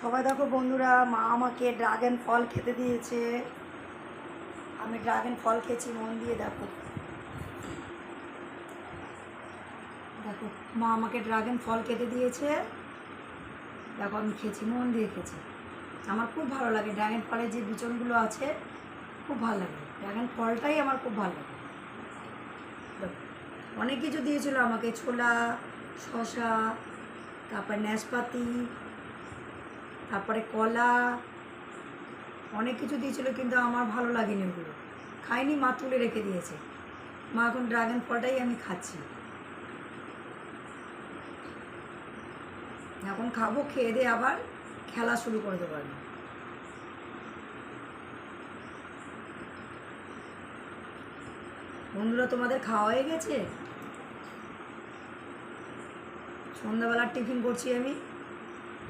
সবাই দেখো বন্ধুরা, মা আমাকে ড্রাগন ফল খেতে দিয়েছে। আমি ড্রাগন ফল খেয়েছি, মন দিয়ে দেখো। দেখো, মা আমাকে ড্রাগন ফল খেতে দিয়েছে। দেখো, আমি খেয়েছি, মন দিয়ে খেয়েছি। আমার খুব ভালো লাগে ড্রাগন ফলের যে বিচনগুলো আছে, খুব ভালো লাগে। ড্রাগন ফলটাই আমার খুব ভালো লাগে। দেখো, অনেক কিছু দিয়েছিল আমাকে, ছোলা, শসা, তারপর নাশপাতি, তারপরে কলা, অনেক কিছু দিয়েছিল, কিন্তু আমার ভালো লাগেনি ওগুলো। খাইনি, মা তুলে রেখে দিয়েছে। মা এখন ড্রাগন ফলটাই আমি খাচ্ছি। এখন খাবো, খেয়ে দিয়ে আবার খেলা শুরু করে দেবো আমি। বন্ধুরা, তোমাদের খাওয়া হয়ে গেছে? সন্ধ্যাবেলার টিফিন করছি আমি।